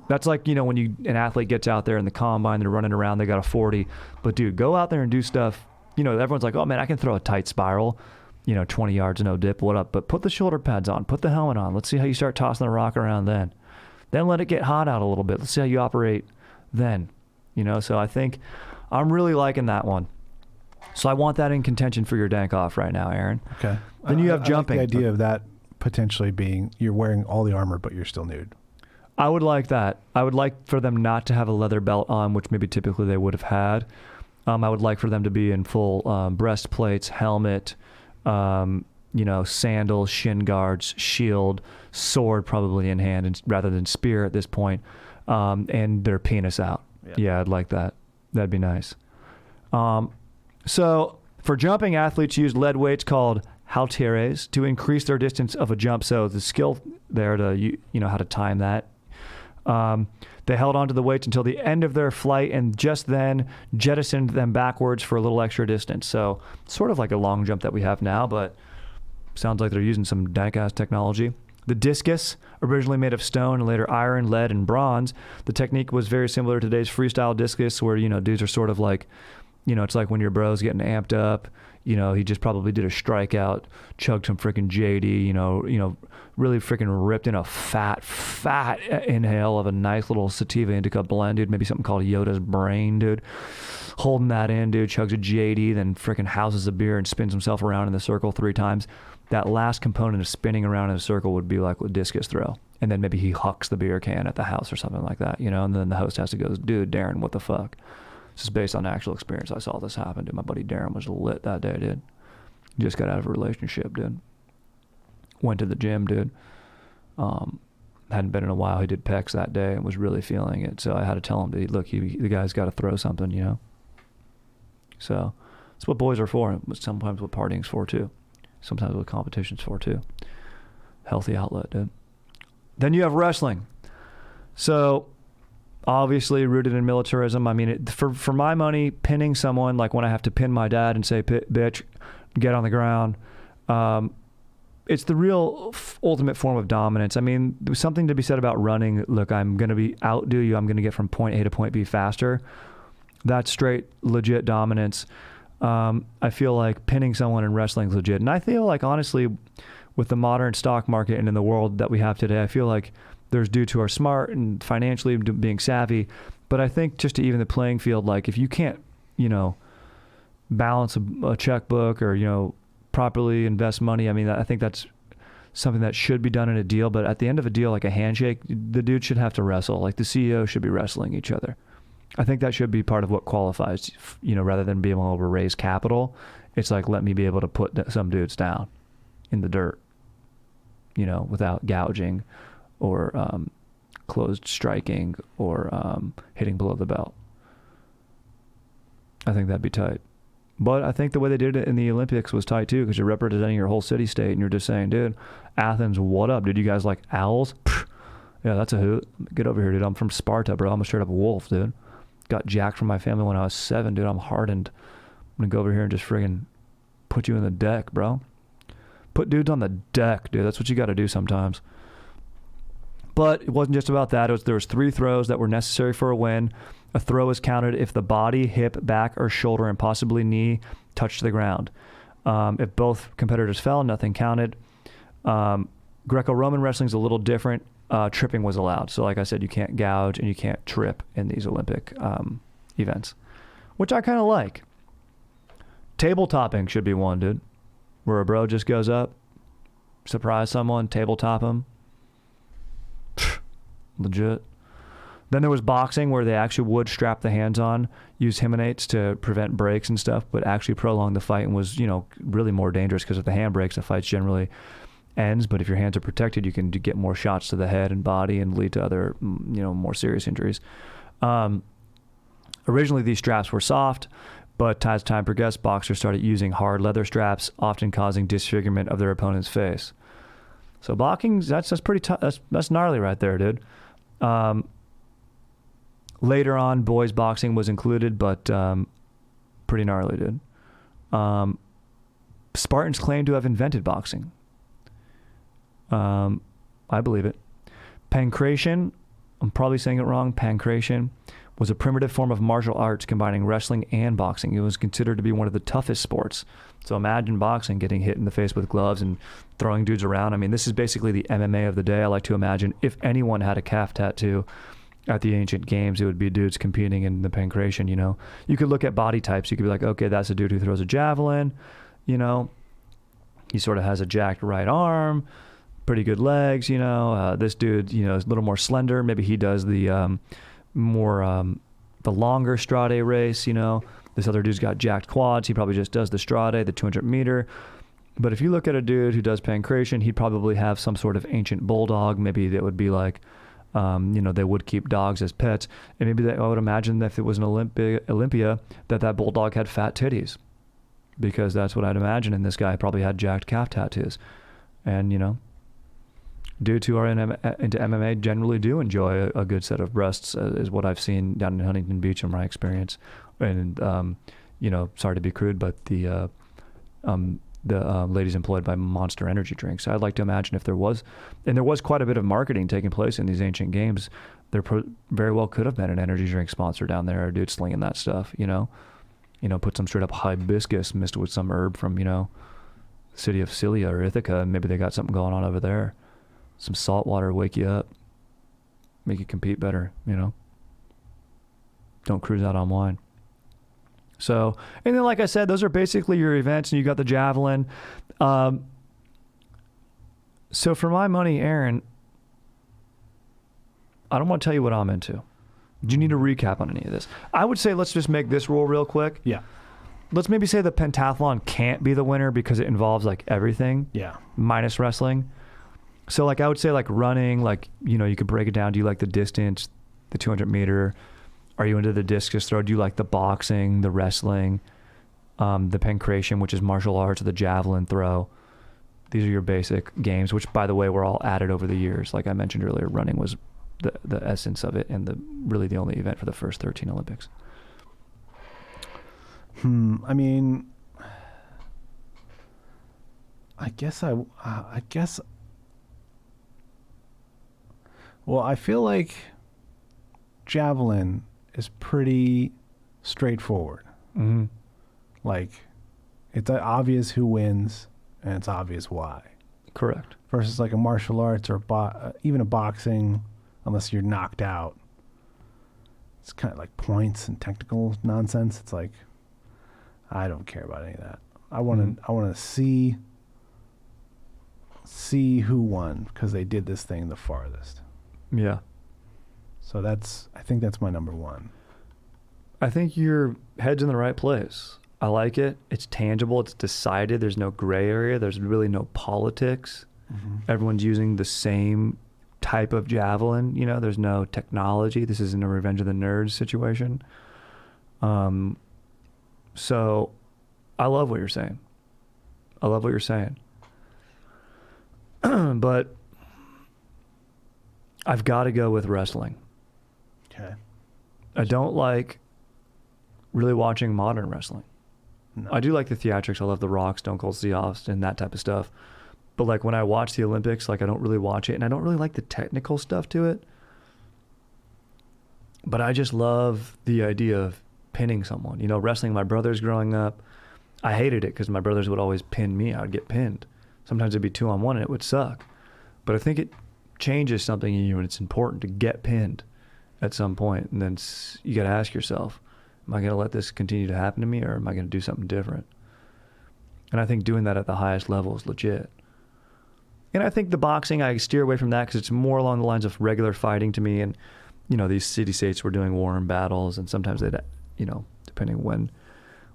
That's like, you know, when an athlete gets out there in the combine, they're running around, they got a 40. But dude, go out there and do stuff. You know, everyone's like, oh man, I can throw a tight spiral, you know, 20 yards, no dip, what up? But put the shoulder pads on, put the helmet on. Let's see how you start tossing the rock around then. Then let it get hot out a little bit. Let's see how you operate then. You know, so I think I'm really liking that one. So I want that in contention for your Dank Off right now, Aaron. Okay. Then you have jumping. I like the idea of that potentially being you're wearing all the armor, but you're still nude. I would like that. I would like for them not to have a leather belt on, which maybe typically they would have had. I would like for them to be in full breastplates, helmet, you know, sandals, shin guards, shield, sword probably in hand rather than spear at this point, and their penis out. Yeah, I'd like that. That'd be nice. So for jumping, athletes use lead weights called halteres to increase their distance of a jump. So the skill there to, you know, how to time that. They held onto the weights until the end of their flight and just then jettisoned them backwards for a little extra distance. So sort of like a long jump that we have now, but sounds like they're using some dank-ass technology. The discus, originally made of stone and later iron, lead, and bronze. The technique was very similar to today's freestyle discus where, you know, dudes are sort of like, you know, it's like when your bro's getting amped up, you know, he just probably did a strikeout, chugged some freaking JD, you know, really freaking ripped in a fat inhale of a nice little sativa indica blend, dude, maybe something called Yoda's Brain, dude. Holding that in, dude, chugs a JD, then freaking houses a beer and spins himself around in the circle 3 times. That last component of spinning around in a circle would be like a discus throw. And then maybe he hucks the beer can at the house or something like that, you know, and then the host has to go, dude, Darren, what the fuck? This is based on actual experience. I saw this happen, dude. My buddy Darren was lit that day, dude. Just got out of a relationship, dude. Went to the gym, dude. Hadn't been in a while. He did pecs that day and was really feeling it. So I had to tell him, dude, look, the guy's got to throw something, you know. So that's what boys are for. Sometimes what partying's for, too. Sometimes what competition's for, too. Healthy outlet, dude. Then you have wrestling. So obviously rooted in militarism. I mean, for my money, pinning someone, like when I have to pin my dad and say, bitch, get on the ground, it's the real ultimate form of dominance. I mean, there's something to be said about running. Look, I'm going to outdo you. I'm going to get from point A to point B faster. That's straight, legit dominance. I feel like pinning someone in wrestling is legit. And I feel like, honestly, with the modern stock market and in the world that we have today, I feel like there's dudes who are smart and financially being savvy. But I think just to even the playing field, like if you can't, you know, balance a checkbook or, you know, properly invest money, I mean, I think that's something that should be done in a deal. But at the end of a deal, like a handshake, the dude should have to wrestle. Like the CEO should be wrestling each other. I think that should be part of what qualifies, you know, rather than being able to raise capital. It's like, let me be able to put some dudes down in the dirt, you know, without gouging or closed striking or hitting below the belt. I think that'd be tight. But I think the way they did it in the Olympics was tight too, because you're representing your whole city-state and you're just saying, dude, Athens, what up? Did you guys like owls? Pfft. Yeah, that's a hoot. Get over here, dude. I'm from Sparta, bro. I'm a straight up wolf, dude. Got jacked from my family when I was 7, dude. I'm hardened. I'm going to go over here and just friggin' put you in the deck, bro. Put dudes on the deck, dude. That's what you got to do sometimes. But it wasn't just about that. There was 3 throws that were necessary for a win. A throw is counted if the body, hip, back, or shoulder, and possibly knee touched the ground. If both competitors fell, nothing counted. Greco-Roman wrestling is a little different. Tripping was allowed. So like I said, you can't gouge and you can't trip in these Olympic events, which I kind of like. Table topping should be one, dude, where a bro just goes up, surprise someone, table top him. Legit. Then there was boxing, where they actually would strap the hands on, use Hymenates to prevent breaks and stuff, but actually prolong the fight, and was, really more dangerous, because if the hand breaks, the fight generally ends. But if your hands are protected, you can get more shots to the head and body and lead to other, more serious injuries. Originally, these straps were soft, but as time progressed, boxers started using hard leather straps, often causing disfigurement of their opponent's face. So boxing, that's pretty tough. That's gnarly right there, dude. Later on, boys boxing was included, but pretty gnarly, dude. Spartans claim to have invented boxing. I believe it. Pancration, I'm probably saying it wrong, Pancration was a primitive form of martial arts combining wrestling and boxing. It was considered to be one of the toughest sports. So imagine boxing, getting hit in the face with gloves and throwing dudes around. I mean, this is basically the MMA of the day. I like to imagine if anyone had a calf tattoo at the ancient games, it would be dudes competing in the Pancration, You could look at body types. You could be like, okay, that's a dude who throws a javelin, He sort of has a jacked right arm, pretty good legs, This dude, is a little more slender. Maybe he does the the longer Strade race, This other dude's got jacked quads. He probably just does the Strade, the 200 meter. But if you look at a dude who does Pancration, he'd probably have some sort of ancient bulldog. Maybe that would be like, they would keep dogs as pets. And maybe I would imagine that if it was an Olympia, that bulldog had fat titties, because that's what I'd imagine. And this guy probably had jacked calf tattoos. And, dudes who are into MMA generally do enjoy a good set of breasts, is what I've seen down in Huntington Beach in my experience. And, sorry to be crude, but the ladies employed by Monster Energy drinks. I'd like to imagine if there was quite a bit of marketing taking place in these ancient games, there very well could have been an energy drink sponsor down there, a dude slinging that stuff, put some straight up hibiscus mixed with some herb from, city of Scylla or Ithaca, and maybe they got something going on over there. Some salt water wake you up, make you compete better, Don't cruise out on wine. So, and then like I said, those are basically your events, and you got the javelin. So for my money, Aaron, I don't want to tell you what I'm into. Do you need a recap on any of this? I would say let's just make this rule real quick. Yeah. Let's maybe say the pentathlon can't be the winner because it involves like everything. Yeah. Minus wrestling. So like I would say like running, like, you could break it down. Do you like the distance, the 200 meter? Are you into the discus throw? Do you like the boxing, the wrestling, the pancration, which is martial arts, the javelin throw? These are your basic games, which, by the way, were all added over the years. Like I mentioned earlier, running was the essence of it, and really the only event for the first 13 Olympics. I mean, I guess well, I feel like javelin is pretty straightforward. Mm-hmm. Like, it's obvious who wins, and it's obvious why. Correct. Versus like a martial arts or even a boxing, unless you're knocked out, it's kind of like points and technical nonsense. It's like, I don't care about any of that. I want to see who won, because they did this thing the farthest. Yeah. So I think that's my number one. I think your head's in the right place. I like it. It's tangible. It's decided. There's no gray area. There's really no politics. Mm-hmm. Everyone's using the same type of javelin. There's no technology. This isn't a Revenge of the Nerds situation. So I love what you're saying. But I've got to go with wrestling. Okay. I don't like really watching modern wrestling. No. I do like the theatrics. I love The Rock, Stone Cold Steve Austin, that type of stuff. But like when I watch the Olympics, like I don't really watch it, and I don't really like the technical stuff to it. But I just love the idea of pinning someone. You know, wrestling my brothers growing up, I hated it because my brothers would always pin me. I would get pinned. Sometimes it'd be 2-on-1 and it would suck. But I think it changes something in you, and it's important to get pinned at some point. And then you got to ask yourself, am I going to let this continue to happen to me, or am I going to do something different? And I think doing that at the highest level is legit. And I think the boxing, I steer away from that because it's more along the lines of regular fighting to me. And, you know, these city-states were doing war and battles, and sometimes they'd, you know, depending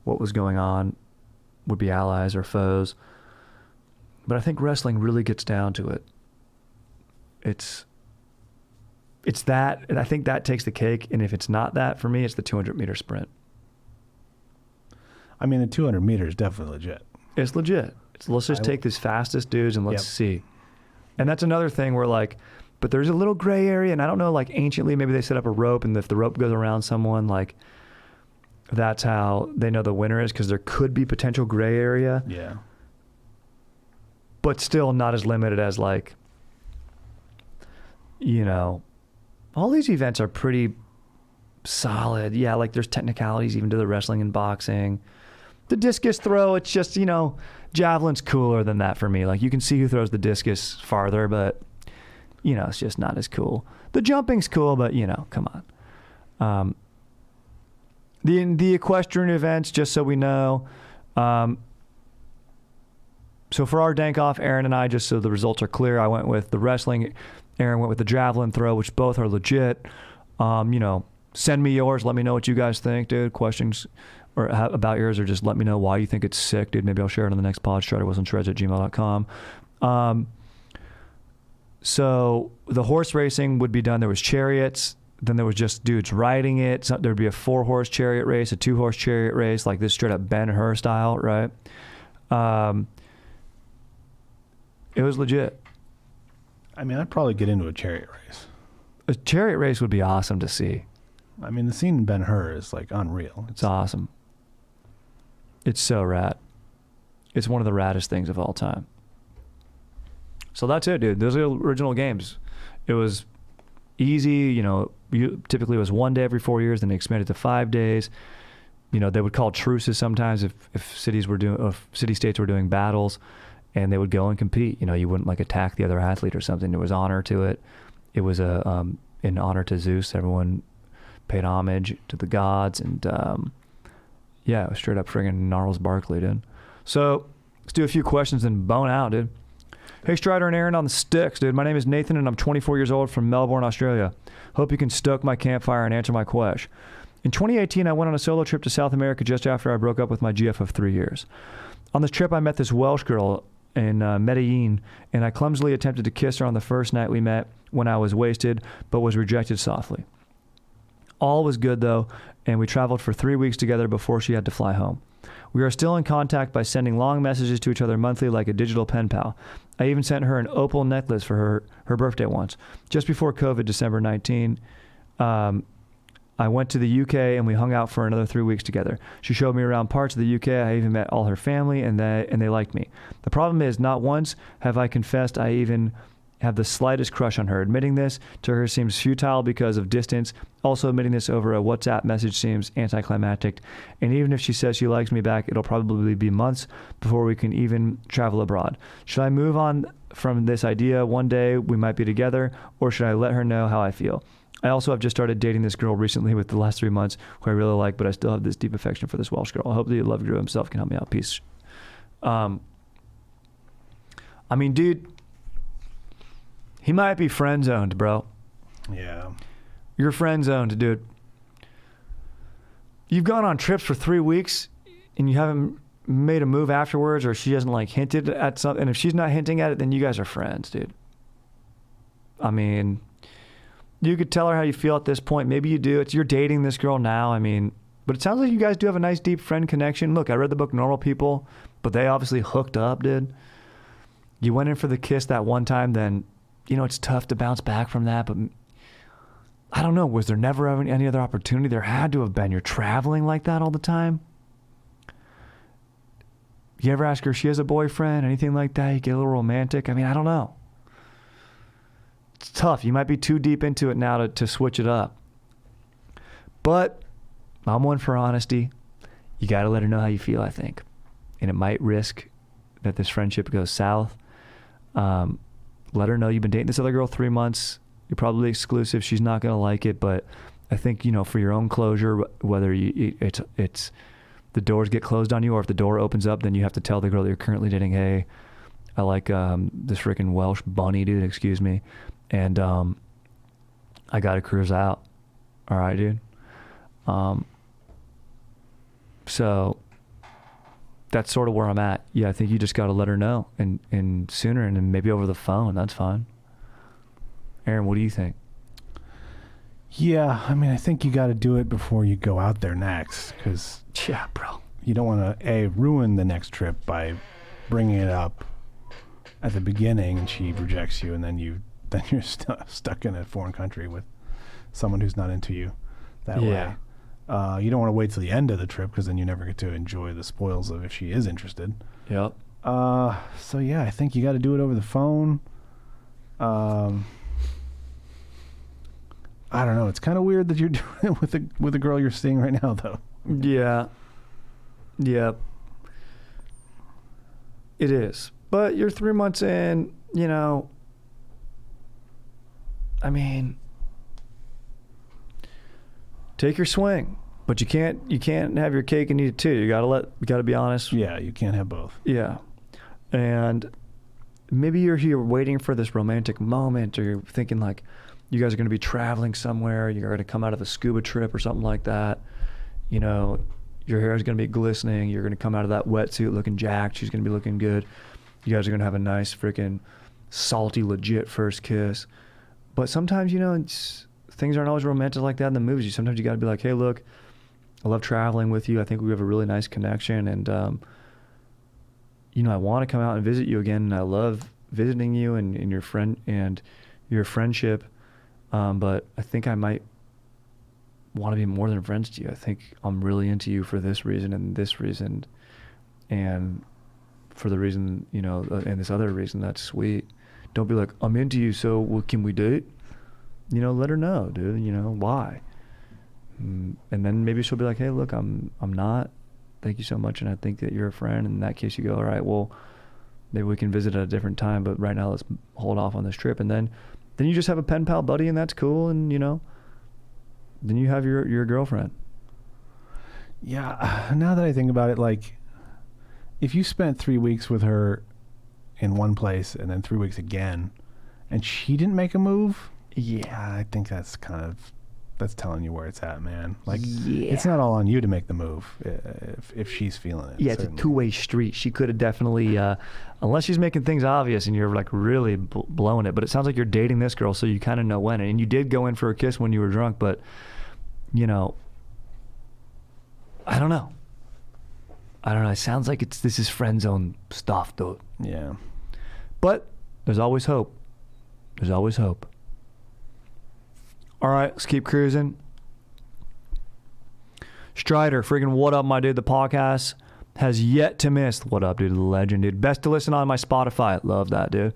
what was going on, would be allies or foes. But I think wrestling really gets down to it. It's that, and I think that takes the cake. And if it's not that, for me, it's the 200-meter sprint. I mean, the 200 meters is definitely legit. It's legit. Let's just take these fastest dudes and let's see. And that's another thing where like, but there's a little gray area, and I don't know, like anciently, maybe they set up a rope, and if the rope goes around someone, like that's how they know the winner is, because there could be potential gray area. Yeah. But still not as limited as like, you know, all these events are pretty solid. Yeah, like there's technicalities even to the wrestling and boxing. The discus throw, it's just, you know, javelin's cooler than that for me. Like you can see who throws the discus farther, but, you know, it's just not as cool. The jumping's cool, but, you know, come on. The equestrian events, just so we know. So for our Dank Off, Aaron and I, just so the results are clear, I went with the wrestling. Aaron went with the javelin throw, which both are legit. You know, send me yours. Let me know what you guys think, dude. Questions or about yours, or just let me know why you think it's sick, dude. Maybe I'll share it on the next pod. StriderWilsonShreds@gmail.com. So the horse racing would be done. There was chariots. Then there was just dudes riding it. So there'd be a 4-horse chariot race, a 2-horse chariot race, like this straight up Ben-Hur style, right? It was legit. I mean, I'd probably get into a chariot race. A chariot race would be awesome to see. I mean, the scene in Ben-Hur is like unreal. It's awesome. It's so rad. It's one of the raddest things of all time. So that's it, dude. Those are the original games. It was easy, you know, typically it was 1 day every 4 years, then they expanded to 5 days. You know, they would call truces sometimes if cities were doing, if city-states were doing battles, and they would go and compete. You know, you wouldn't like attack the other athlete or something. There was honor to it. It was in honor to Zeus. Everyone paid homage to the gods, and yeah, it was straight up friggin' Gnarls Barkley, dude. So let's do a few questions and bone out, dude. Hey, Strider and Aaron on the sticks, dude. My name is Nathan, and I'm 24 years old from Melbourne, Australia. Hope you can stoke my campfire and answer my question. In 2018, I went on a solo trip to South America just after I broke up with my GF of 3 years. On this trip, I met this Welsh girl in Medellin, and I clumsily attempted to kiss her on the first night we met when I was wasted, but was rejected softly. All was good, though, and we traveled for 3 weeks together before she had to fly home. We are still in contact by sending long messages to each other monthly like a digital pen pal. I even sent her an opal necklace for her birthday once. Just before COVID, December 19, I went to the UK and we hung out for another 3 weeks together. She showed me around parts of the UK. I even met all her family, and they liked me. The problem is, not once have I confessed I even have the slightest crush on her. Admitting this to her seems futile because of distance. Also, admitting this over a WhatsApp message seems anticlimactic. And even if she says she likes me back, it'll probably be months before we can even travel abroad. Should I move on from this idea? One day we might be together, or should I let her know how I feel? I also have just started dating this girl recently with the last 3 months who I really like, but I still have this deep affection for this Welsh girl. I hope the love guru himself can help me out. Peace. I mean, dude, he might be friend zoned, bro. Yeah. You're friend zoned, dude. You've gone on trips for 3 weeks and you haven't made a move afterwards, or she hasn't like hinted at something. And if she's not hinting at it, then you guys are friends, dude. I mean, you could tell her how you feel at this point. Maybe you do. You're dating this girl now. I mean, but it sounds like you guys do have a nice deep friend connection. Look, I read the book Normal People, but they obviously hooked up, dude. You went in for the kiss that one time, then, you know, it's tough to bounce back from that, but I don't know. Was there never any other opportunity? There had to have been. You're traveling like that all the time. You ever ask her if she has a boyfriend, anything like that? You get a little romantic. I mean, I don't know. It's tough. You might be too deep into it now to switch it up. But I'm one for honesty. You got to let her know how you feel, I think. And it might risk that this friendship goes south. Let her know you've been dating this other girl 3 months. You're probably exclusive. She's not going to like it, but I think, you know, for your own closure, whether it's the doors get closed on you, or if the door opens up, then you have to tell the girl that you're currently dating, hey, I like this freaking Welsh bunny dude, excuse me, and I got to cruise out. All right, dude. So that's sort of where I'm at. Yeah, I think you just got to let her know, and sooner, and then maybe over the phone. That's fine. Aaron, what do you think? Yeah, I mean, I think you got to do it before you go out there next, because Yeah, bro. you don't want to ruin the next trip by bringing it up at the beginning, and she rejects you, and then you're stuck in a foreign country with someone who's not into you that way. You don't want to wait till the end of the trip, because then you never get to enjoy the spoils of if she is interested. Yep. So yeah, I think you got to do it over the phone. I don't know. It's kind of weird that you're doing it with a girl you're seeing right now, though. Yeah. Yep. It is. But you're 3 months in, you know, I mean, take your swing. But you can't have your cake and eat it too. You gotta be honest. Yeah, you can't have both. Yeah. And maybe you're here waiting for this romantic moment, or you're thinking like you guys are going to be traveling somewhere, you're going to come out of a scuba trip or something like that. You know, your hair is going to be glistening, you're going to come out of that wetsuit looking jacked, she's going to be looking good. You guys are going to have a nice freaking salty, legit first kiss. But sometimes, you know, things aren't always romantic like that in the movies. Sometimes you got to be like, hey, look, I love traveling with you. I think we have a really nice connection, and you know, I want to come out and visit you again. And I love visiting you and your friend and your friendship. But I think I might want to be more than friends to you. I think I'm really into you for this reason and this reason, and for the reason, you know, and this other reason. That's sweet. Don't be like, I'm into you, so can we date? You know, let her know, dude. You know why. And then maybe she'll be like, hey, look, I'm not. Thank you so much, and I think that you're a friend. And in that case, you go, all right, well, maybe we can visit at a different time, but right now let's hold off on this trip. And then you just have a pen pal buddy, and that's cool. And, you know, then you have your girlfriend. Yeah, now that I think about it, like, if you spent 3 weeks with her in one place and then 3 weeks again, and she didn't make a move, yeah, I think that's telling you where it's at, man. Like, it's not all on you to make the move if she's feeling it. Yeah, certainly. it's a two-way street. She could have definitely, unless she's making things obvious and you're like really blowing it. But it sounds like you're dating this girl, so you kind of know when. And you did go in for a kiss when you were drunk, but, you know, I don't know. It sounds like this is friend zone stuff, though. Yeah. But there's always hope. There's always hope. All right, let's keep cruising. Strider, friggin' what up, my dude? The podcast has yet to miss. What up, dude? The legend, dude. Best to listen on my Spotify. Love that, dude.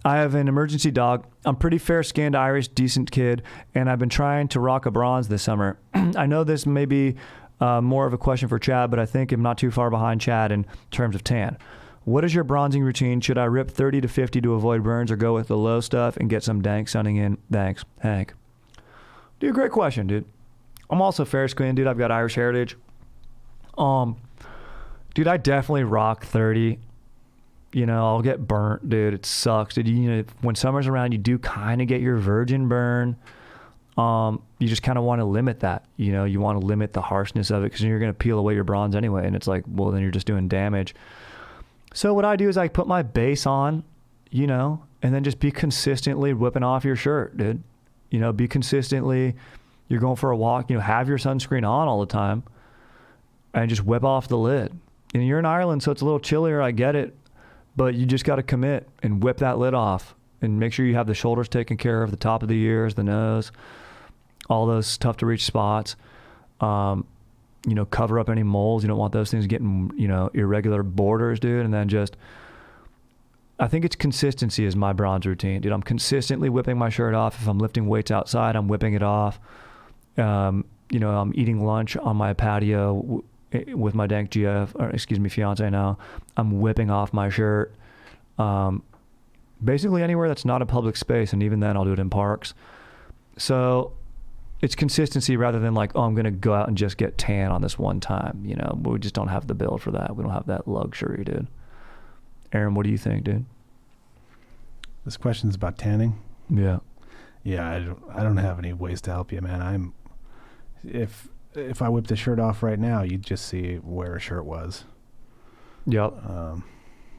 I have an emergency dog. I'm pretty fair-skinned, Irish, decent kid, and I've been trying to rock a bronze this summer. I know this may be more of a question for Chad, but I think I'm not too far behind Chad in terms of tan. What is your bronzing routine? Should I rip 30 to 50 to avoid burns, or go with the low stuff and get some dank sunning in? Thanks, Hank. Dude, great question, dude. I'm also fair-skinned, dude. I've got Irish heritage. Dude, I definitely rock 30. You know, I'll get burnt, dude. It sucks, dude. You know, when summer's around, you do kind of get your virgin burn. You just kind of want to limit that. You know, you want to limit the harshness of it, because you're going to peel away your bronze anyway, and it's like, well, then you're just doing damage. So what I do is I put my base on, you know, and then just be consistently whipping off your shirt, dude. You know, be consistently, you're going for a walk, you know, have your sunscreen on all the time and just whip off the lid. And you're in Ireland, so it's a little chillier, I get it, but you just got to commit and whip that lid off and make sure you have the shoulders taken care of, the top of the ears, the nose, all those tough to reach spots. You you know, cover up any moles. You don't want those things getting, you know, irregular borders, dude. And then just, I think it's consistency is my bronze routine, dude. I'm consistently whipping my shirt off. If I'm lifting weights outside, I'm whipping it off. You know, I'm eating lunch on my patio with my Dank fiance now. I'm whipping off my shirt. Basically anywhere that's not a public space, and even then I'll do it in parks. So it's consistency rather than like, oh, I'm going to go out and just get tan on this one time. You know, we just don't have the build for that. We don't have that luxury, dude. Aaron, what do you think, dude? This question's about tanning. Yeah. Yeah, I don't have any ways to help you, man. If I whip the shirt off right now, you'd just see where a shirt was. Yep.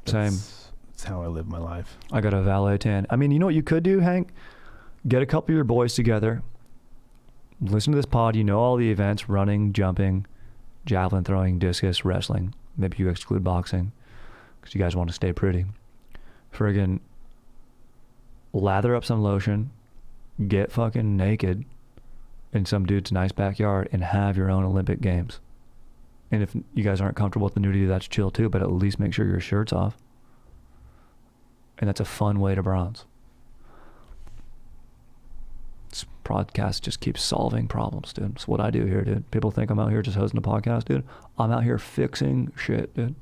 Same. That's how I live my life. I got a valet tan. I mean, you know what you could do, Hank? Get a couple of your boys together. Listen to this pod. You know all the events: running, jumping, javelin throwing, discus, wrestling. Maybe you exclude boxing because you guys want to stay pretty. Friggin' lather up some lotion, get fucking naked in some dude's nice backyard, and have your own Olympic Games. And if you guys aren't comfortable with the nudity, that's chill too, but at least make sure your shirt's off. And that's a fun way to bronze. This podcast just keeps solving problems, dude. It's what I do here, dude. People think I'm out here just hosting a podcast, dude. I'm out here fixing shit, dude.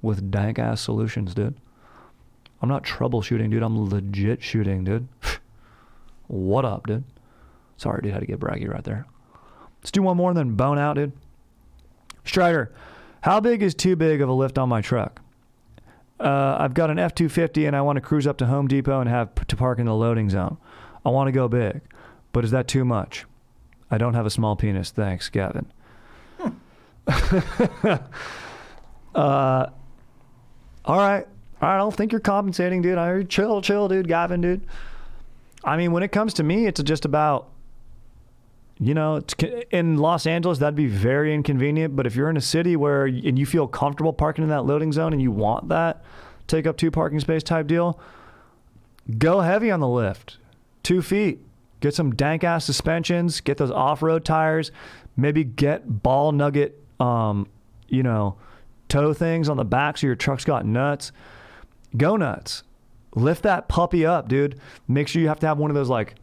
With dank ass solutions, dude. I'm not troubleshooting, dude. I'm legit shooting, dude. What up, dude? Sorry, dude. Had to get braggy right there. Let's do one more and then bone out, dude. Strider, how big is too big of a lift on my truck? I've got an F-250 and I want to cruise up to Home Depot and have to park in the loading zone. I want to go big, but is that too much? I don't have a small penis. Thanks, Gavin. All right. I don't think you're compensating, dude. I heard chill, dude, Gavin, dude. I mean, when it comes to me, it's just about, you know, in Los Angeles, that'd be very inconvenient. But if you're in a city where, and you feel comfortable parking in that loading zone and you want that, take up 2 parking space type deal, go heavy on the lift. 2 feet. Get some dank ass suspensions, get those off-road tires, maybe get ball nugget, you know, toe things on the back so your truck's got nuts. Go nuts. Lift that puppy up, dude. Make sure you have to have one of those like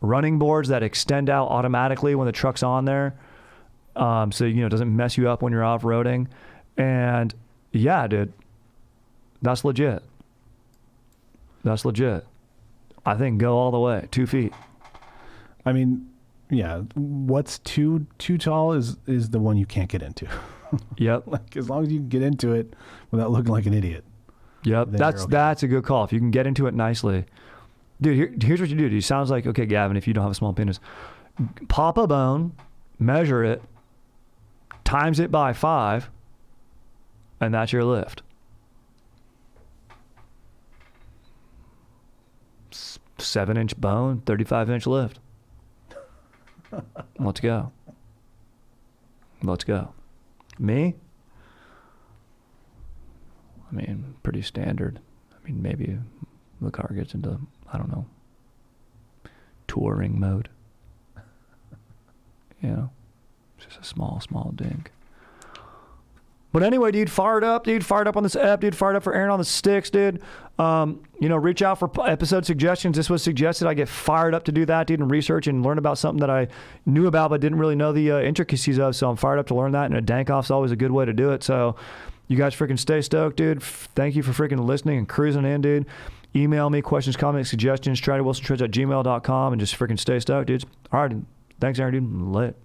running boards that extend out automatically when the truck's on there. So, you know, it doesn't mess you up when you're off-roading. And yeah, dude, that's legit. That's legit. I think go all the way, 2 feet. I mean, yeah, what's too tall is the one you can't get into. Yep. Like, as long as you can get into it without looking like an idiot. Yep. That's a good call. If you can get into it nicely. Dude, here's what you do. It sounds like, okay, Gavin, if you don't have a small penis, pop a bone, measure it, times it by 5, and that's your lift. 7-inch bone, 35-inch lift. Let's go. Let's go. Me? I mean, pretty standard. I mean, maybe the car gets into, I don't know, touring mode. You know, just a small dink. But anyway, dude, fired up on this app, dude, fired up for Aaron on the sticks, dude. You know, reach out for episode suggestions. This was suggested. I get fired up to do that, dude, and research and learn about something that I knew about but didn't really know the intricacies of. So I'm fired up to learn that, and a dank off's always a good way to do it. So you guys freaking stay stoked, dude. Thank you for freaking listening and cruising in, dude. Email me questions, comments, suggestions, TryToWilsonTrades@gmail.com, and just freaking stay stoked, dudes. All right, thanks, Aaron, dude. Lit.